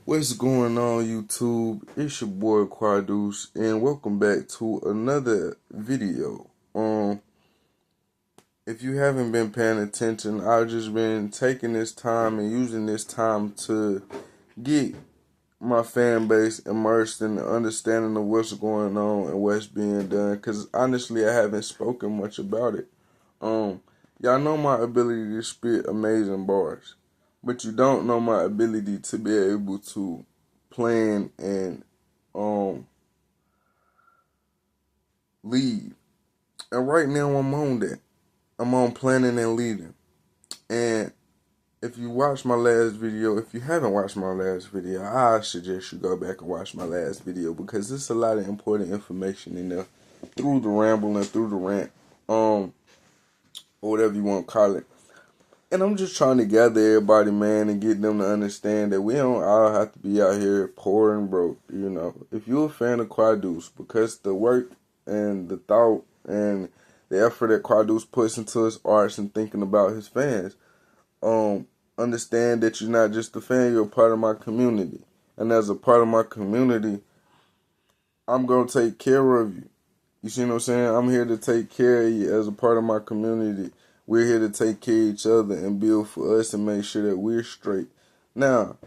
What's going on, YouTube? It's your boy Quadus, and welcome back to another video. If you haven't been paying attention, I've just been taking this time and using this time to get my fan base immersed in the understanding of what's going on and what's being done. Cause honestly, I haven't spoken much about it. Y'all know my ability to spit amazing bars, but you don't know my ability to be able to plan and lead. And right now I'm on that. I'm on planning and leading. And if you watch my last video, if you haven't watched my last video, I suggest you go back and watch my last video because there's a lot of important information in there through the ramble and through the rant, or whatever you want to call it. And I'm just trying to gather everybody, man, and get them to understand that we don't all have to be out here poor and broke, you know. If you're a fan of Quadus, because the work and the thought and the effort that Quadus puts into his arts and thinking about his fans, understand that you're not just a fan, you're a part of my community. And as a part of my community, I'm going to take care of you. You see what I'm saying? I'm here to take care of you as a part of my community. We're here to take care of each other and build for us and make sure that we're straight. Now,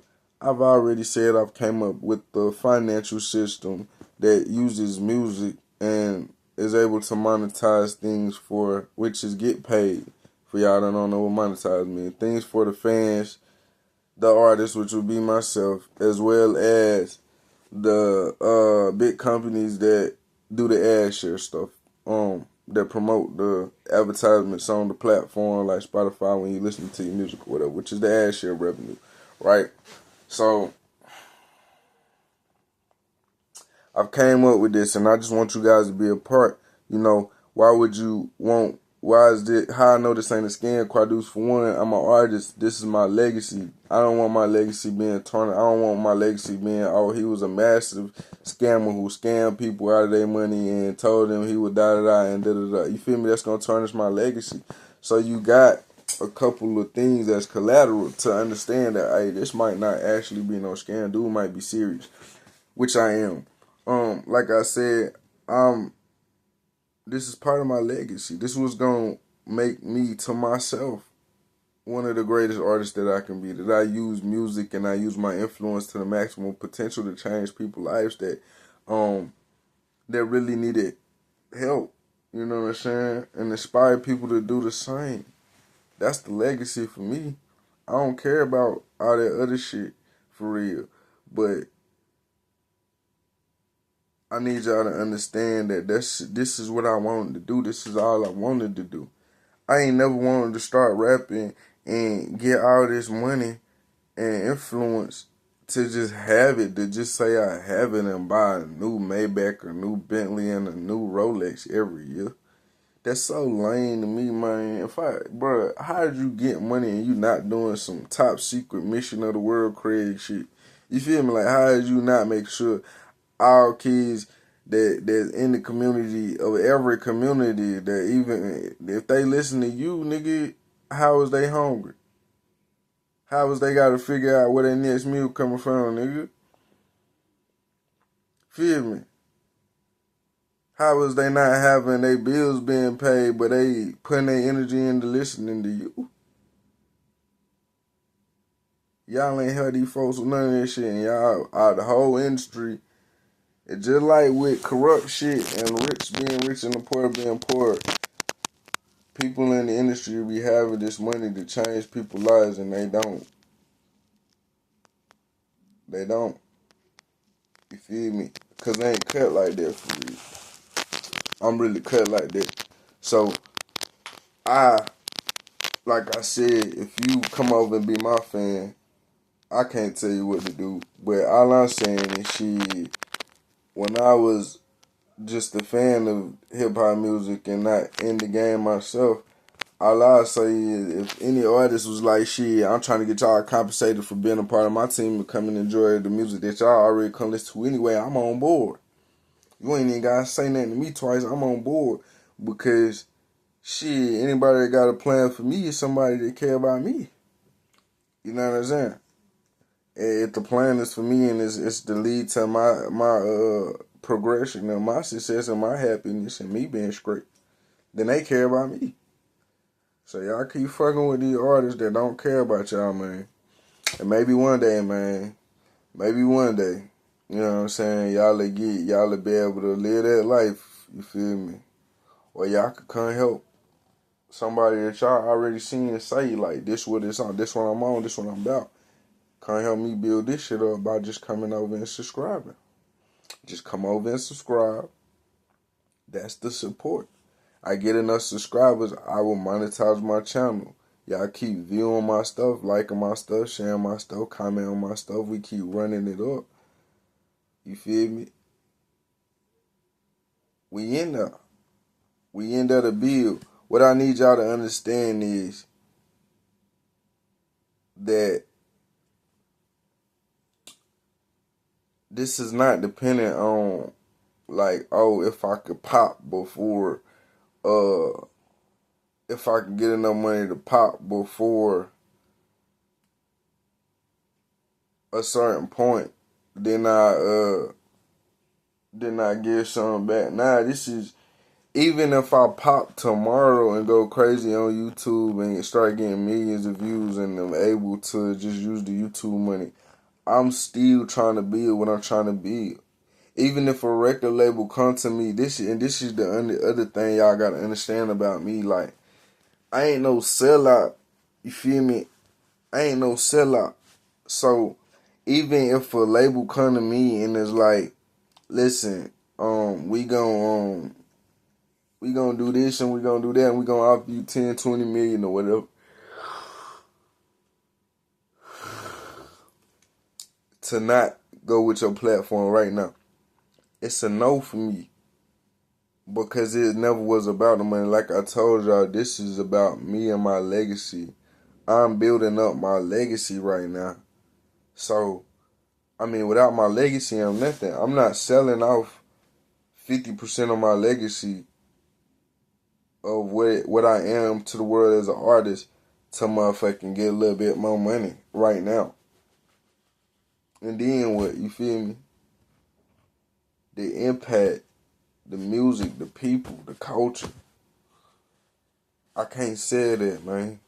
I've already said I've came up with the financial system that uses music and is able to monetize things for, which is get paid. For y'all that don't know what monetize means. Things for the fans, the artists, which would be myself, as well as the big companies that do the ad share stuff, that promote the advertisements on the platform like Spotify when you listen to your music or whatever, which is the ad share revenue, right? So I've came up with this, and I just want you guys to be a part. You know, why would you want? Why is this? How I know this ain't a scam, Quadus? For one, I'm an artist. This is my legacy. I don't want my legacy being torn. I don't want my legacy being, oh, he was a massive scammer who scammed people out of their money and told them he would da-da-da and da-da-da. You feel me? That's going to tarnish my legacy. So you got a couple of things that's collateral to understand that, hey, this might not actually be no scam. Dude might be serious, which I am. Like I said, this is part of my legacy. This was gonna make me to myself one of the greatest artists that I can be. That I use music and I use my influence to the maximum potential to change people's lives that really needed help. You know what I'm saying? And inspire people to do the same. That's the legacy for me. I don't care about all that other shit for real. But I need y'all to understand that this is what I wanted to do. This is all I wanted to do. I ain't never wanted to start rapping and get all this money and influence to just have it, to just say I have it and buy a new Maybach, a new Bentley, and a new Rolex every year. That's so lame to me, man. Bro, how did you get money and you not doing some top secret mission of the world crazy shit? You feel me? Like, how did you not make sure all kids that's in the community, of every community, that even if they listen to you, nigga, how is they hungry? How is they got to figure out where their next meal coming from, nigga? Feel me? How is they not having their bills being paid, but they putting their energy into listening to you? Y'all ain't heard these folks with none of that shit, and y'all, the whole industry, it's just like with corrupt shit and rich being rich and the poor being poor. People in the industry be having this money to change people's lives, and they don't. They don't. You feel me? Because they ain't cut like that for real. I'm really cut like that. So, like I said, if you come over and be my fan, I can't tell you what to do. But all I'm saying is, shit, when I was just a fan of hip-hop music and not in the game myself, all I say is, if any artist was like, shit, I'm trying to get y'all compensated for being a part of my team and come and enjoy the music that y'all already come listen to anyway, I'm on board. You ain't even gotta say nothing to me twice, I'm on board. Because, shit, anybody that got a plan for me is somebody that care about me. You know what I'm saying? If the plan is for me and it's to lead to my progression and my success and my happiness and me being straight, then they care about me. So y'all keep fucking with these artists that don't care about y'all, man. And maybe one day, man. Maybe one day. You know what I'm saying? Y'all be able to live that life. You feel me? Or y'all could come help somebody that y'all already seen and say, like, this what it's on, this what I'm on, this what I'm about. Come help me build this shit up by just coming over and subscribing. Just come over and subscribe. That's the support. I get enough subscribers, I will monetize my channel. Y'all keep viewing my stuff, liking my stuff, sharing my stuff, commenting on my stuff. We keep running it up. You feel me? We in there. We in there to build. What I need y'all to understand is that this is not dependent on, like, oh, if I could pop before, if I could get enough money to pop before a certain point, then I give something back. Nah, this is, even if I pop tomorrow and go crazy on YouTube and start getting millions of views and I'm able to just use the YouTube money, I'm still trying to build what I'm trying to build. Even if a record label come to me, this is the other thing y'all gotta understand about me. Like, I ain't no sellout. You feel me? I ain't no sellout. So even if a label come to me and is like, listen, we gonna do this and we gonna do that and we gonna offer you 10, 20 million or whatever to not go with your platform right now. It's a no for me. Because it never was about the money. Like I told y'all, this is about me and my legacy. I'm building up my legacy right now. So, I mean, without my legacy, I'm nothing. I'm not selling off 50% of my legacy of what I am to the world as an artist to motherfucking get a little bit more money right now. And then what? You feel me? The impact, the music, the people, the culture. I can't say that, man.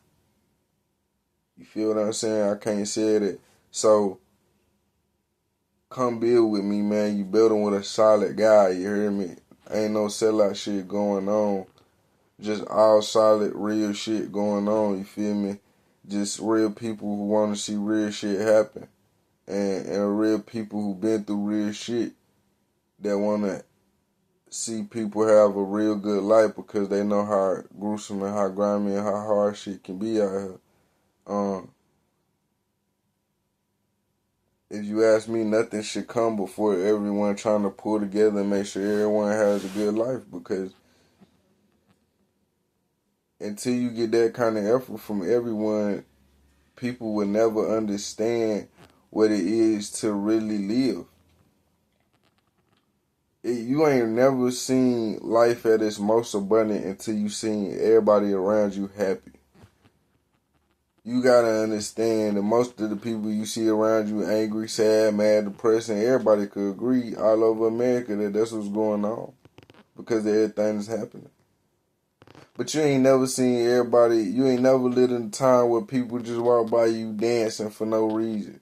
You feel what I'm saying? I can't say that. So, come build with me, man. You building with a solid guy, you hear me? Ain't no sellout shit going on. Just all solid, real shit going on, you feel me? Just real people who want to see real shit happen. And real people who been through real shit that want to see people have a real good life because they know how gruesome and how grimy and how hard shit can be out here. If you ask me, nothing should come before everyone trying to pull together and make sure everyone has a good life, because until you get that kind of effort from everyone, people will never understand what it is to really live. You ain't never seen life at its most abundant until you seen everybody around you happy. You gotta understand that most of the people you see around you angry, sad, mad, depressed, and everybody could agree all over America that that's what's going on because everything is happening. But you ain't never seen everybody, you ain't never lived in a time where people just walk by you dancing for no reason.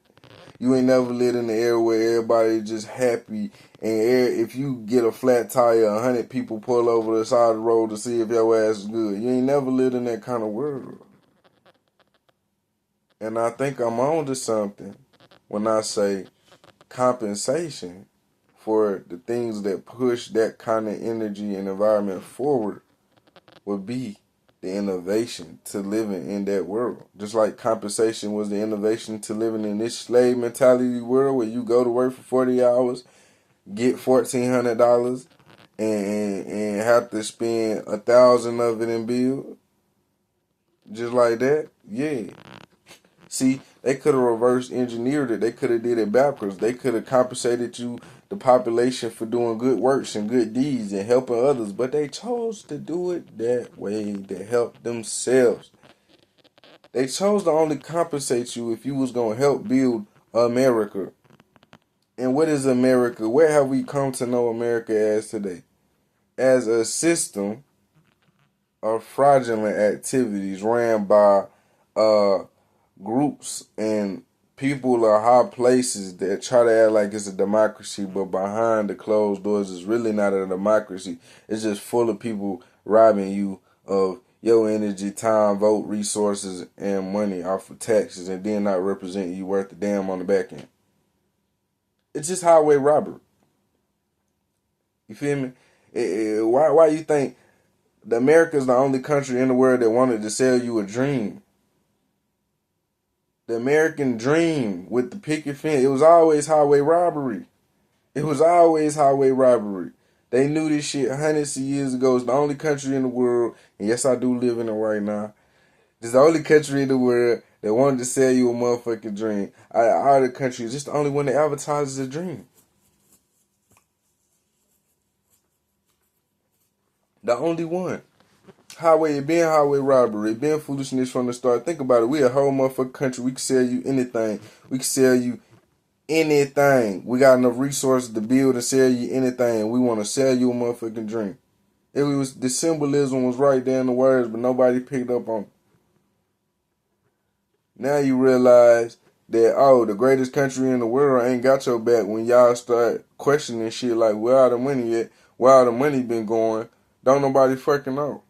You ain't never lived in the era where everybody just happy, and if you get a flat tire, 100 people pull over the side of the road to see if your ass is good. You ain't never lived in that kind of world. And I think I'm on to something when I say compensation for the things that push that kind of energy and environment forward would be the innovation to living in that world. Just like compensation was the innovation to living in this slave mentality world where you go to work for 40 hours, get $1,400, and have to spend 1,000 of it in bills. Just like that, yeah. See, they could have reverse engineered it. They could have did it backwards. They could have compensated you, the population, for doing good works and good deeds and helping others. But they chose to do it that way to help themselves. They chose to only compensate you if you was going to help build America. And what is America? Where have we come to know America as today? As a system of fraudulent activities ran by uh, groups and people or high places that try to act like it's a democracy, but behind the closed doors, it's really not a democracy. It's just full of people robbing you of your energy, time, vote, resources, and money off of taxes, and then not representing you worth a damn on the back end. It's just highway robbery. You feel me? Why you think the America is the only country in the world that wanted to sell you a dream? The American dream with the picket fence, it was always highway robbery. It was always highway robbery. They knew this shit hundreds of years ago. It's the only country in the world, and yes, I do live in it right now. It's the only country in the world that wanted to sell you a motherfucking dream. Out of all the countries, it's the only one that advertises a dream. The only one. It been highway robbery. It been foolishness from the start. Think about it. We a whole motherfucking country. We can sell you anything. We can sell you anything. We got enough resources to build and sell you anything. We want to sell you a motherfucking dream. It was the symbolism was right there in the words, but nobody picked up on it. Now you realize that, the greatest country in the world ain't got your back when y'all start questioning shit like, where all the money at? Where all the money been going? Don't nobody fucking know.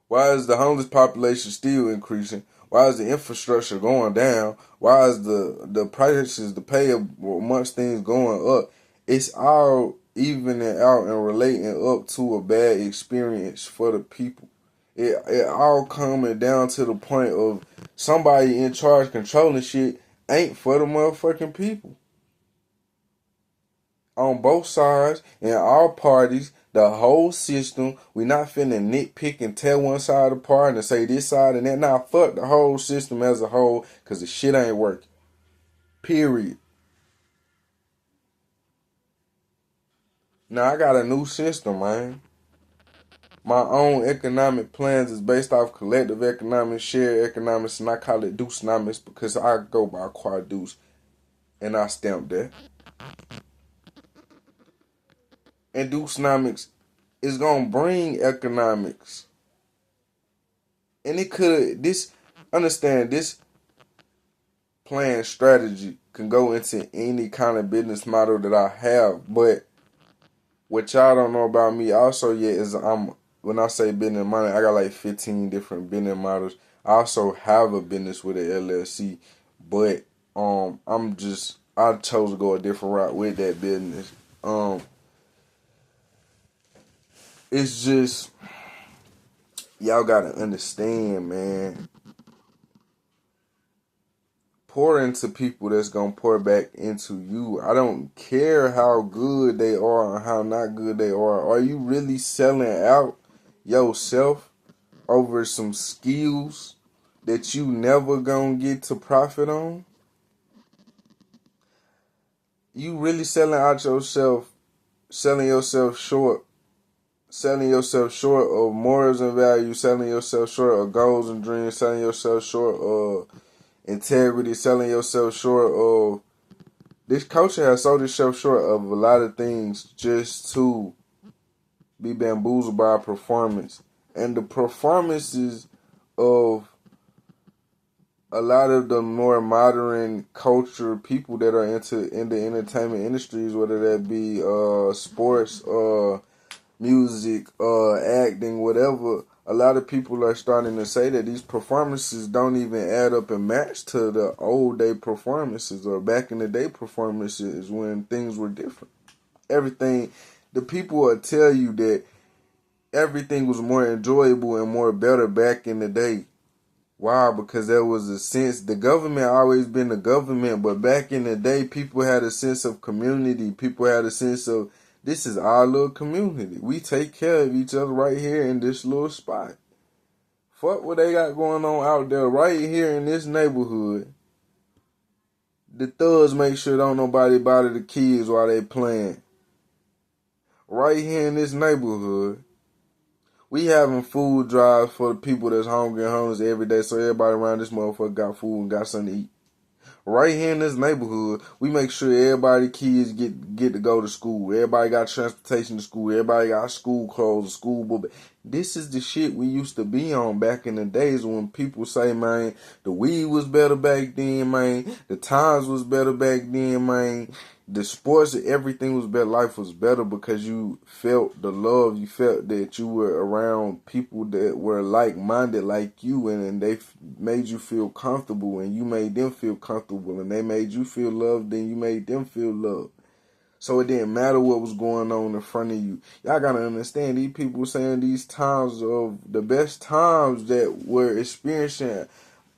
Why is the homeless population still increasing? Why is the infrastructure going down? Why is the prices, the pay amongst things going up? It's all evening out and relating up to a bad experience for the people. It all coming down to the point of somebody in charge controlling shit ain't for the motherfucking people. On both sides and all parties, the whole system, we not finna nitpick and tear one side apart and say this side and that. Nah, fuck the whole system as a whole, cause the shit ain't working. Period. Now I got a new system, man. My own economic plans is based off collective economics, shared economics, and I call it Deucenomics because I go by Quad-Deuce, and I stamp that. And Deucenomics is gonna bring economics, and understand this plan strategy can go into any kind of business model that I have, but what y'all don't know about me also yet is when I say business model, I got like 15 different business models. I also have a business with an LLC, but I chose to go a different route with that business. It's just y'all gotta understand, man. Pour into people that's gonna pour back into you. I don't care how good they are or how not good they are. Are you really selling out yourself over some skills that you never gonna get to profit on? You really selling yourself short of morals and values, selling yourself short of goals and dreams, selling yourself short of integrity, selling yourself short of. This culture has sold itself short of a lot of things just to be bamboozled by a performance. And the performances of a lot of the more modern culture people that are in the entertainment industries, whether that be sports, music, acting, whatever, a lot of people are starting to say that these performances don't even add up and match to the old day performances or back in the day performances when things were different. The people will tell you that everything was more enjoyable and more better back in the day. Why? Because there was a sense, the government always been the government, but back in the day, people had a sense of community. People had a sense of, this is our little community. We take care of each other right here in this little spot. Fuck what they got going on out there right here in this neighborhood. The thugs make sure don't nobody bother the kids while they playing. Right here in this neighborhood. We having food drives for the people that's hungry and homeless every day, so everybody around this motherfucker got food and got something to eat. Right here in this neighborhood, we make sure everybody kids get to go to school. Everybody got transportation to school. Everybody got school clothes, school book. This is the shit we used to be on back in the days when people say, man, the weed was better back then, man. The times was better back then, man. The sports, everything was better. Life was better because you felt the love. You felt that you were around people that were like-minded like you, and they made you feel comfortable, and you made them feel comfortable, and they made you feel loved, and you made them feel loved. So it didn't matter what was going on in front of you. Y'all gotta understand, these people saying these times of the best times that we're experiencing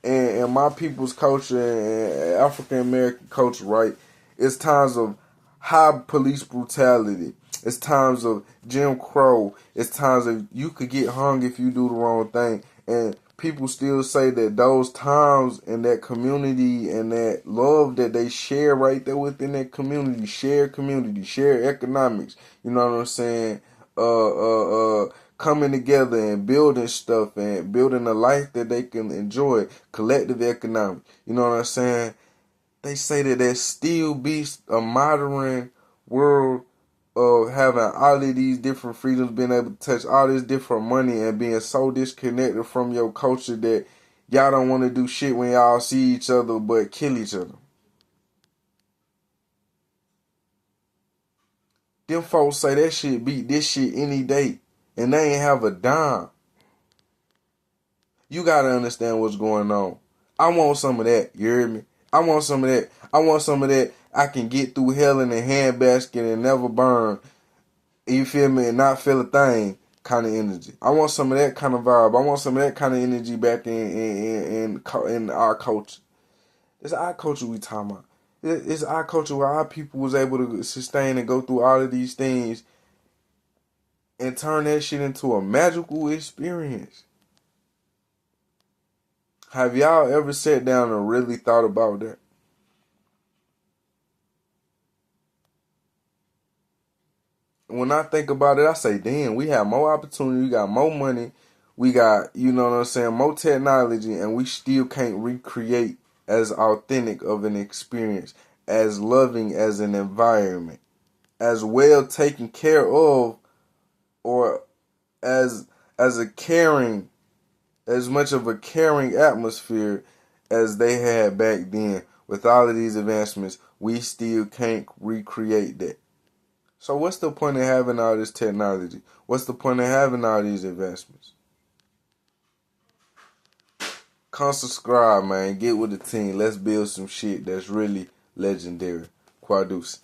in my people's culture and African American culture, right? It's times of high police brutality. It's times of Jim Crow. It's times of you could get hung if you do the wrong thing. And people still say that those times and that community and that love that they share right there within that community, share economics. You know what I'm saying? Coming together and building stuff and building a life that they can enjoy, collective economics. You know what I'm saying? They say that there still be a modern world of having all of these different freedoms, being able to touch all this different money and being so disconnected from your culture that y'all don't want to do shit when y'all see each other but kill each other. Them folks say that shit beat this shit any day and they ain't have a dime. You gotta understand what's going on. I want some of that. You hear me? I want some of that. I want some of that. I can get through hell in a handbasket and never burn. You feel me? And not feel a thing kind of energy. I want some of that kind of vibe. I want some of that kind of energy back in our culture. It's our culture we talking about. It's our culture where our people was able to sustain and go through all of these things and turn that shit into a magical experience. Have y'all ever sat down and really thought about that? When I think about it, I say, damn, we have more opportunity, we got more money, we got, you know what I'm saying, more technology, and we still can't recreate as authentic of an experience, as loving as an environment, as well taken care of, or as a caring, as much of a caring atmosphere as they had back then. With all of these advancements, we still can't recreate that. So what's the point of having all this technology? What's the point of having all these investments? Come subscribe, man. Get with the team. Let's build some shit that's really legendary. Quadus.